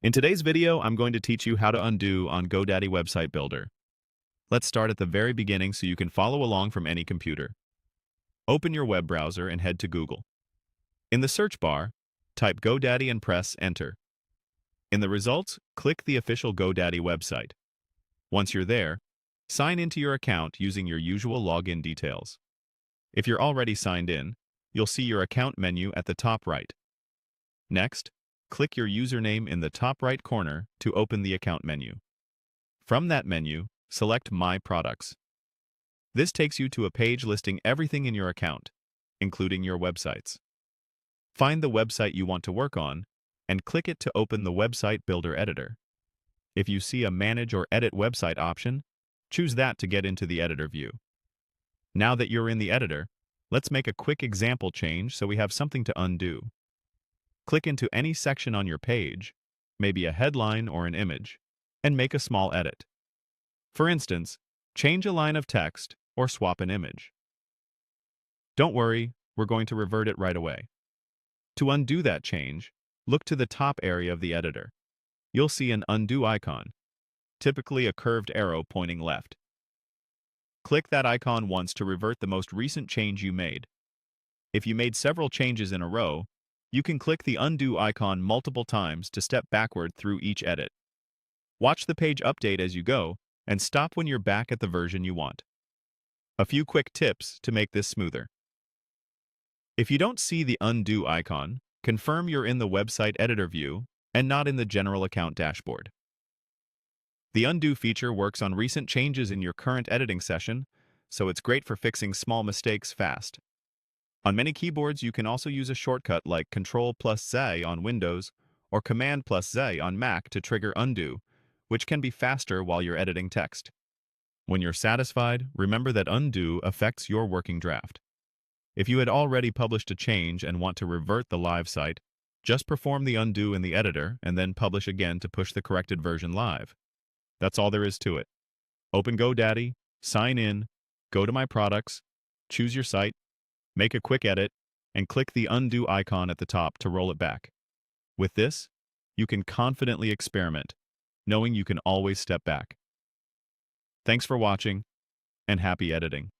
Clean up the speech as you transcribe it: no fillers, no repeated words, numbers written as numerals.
In today's video, I'm going to teach you how to undo on GoDaddy Website Builder. Let's start at the very beginning so you can follow along from any computer. Open your web browser and head to Google. In the search bar, type GoDaddy and press Enter. In the results, click the official GoDaddy website. Once you're there, sign into your account using your usual login details. If you're already signed in, you'll see your account menu at the top right. Next, click your username in the top right corner to open the account menu. From that menu, select My Products. This takes you to a page listing everything in your account, including your websites. Find the website you want to work on and click it to open the Website Builder editor. If you see a Manage or Edit Website option, choose that to get into the editor view. Now that you're in the editor, let's make a quick example change so we have something to undo. Click into any section on your page, maybe a headline or an image, and make a small edit. For instance, change a line of text or swap an image. Don't worry, we're going to revert it right away. To undo that change, look to the top area of the editor. You'll see an undo icon, typically a curved arrow pointing left. Click that icon once to revert the most recent change you made. If you made several changes in a row, you can click the undo icon multiple times to step backward through each edit. Watch the page update as you go, and stop when you're back at the version you want. A few quick tips to make this smoother. If you don't see the undo icon, confirm you're in the website editor view and not in the general account dashboard. The undo feature works on recent changes in your current editing session, so it's great for fixing small mistakes fast. On many keyboards, you can also use a shortcut like Ctrl+Z on Windows or Command+Z on Mac to trigger undo, which can be faster while you're editing text. When you're satisfied, remember that undo affects your working draft. If you had already published a change and want to revert the live site, just perform the undo in the editor and then publish again to push the corrected version live. That's all there is to it. Open GoDaddy, sign in, go to My Products, choose your site, make a quick edit, and click the undo icon at the top to roll it back. With this, you can confidently experiment, knowing you can always step back. Thanks for watching, and happy editing.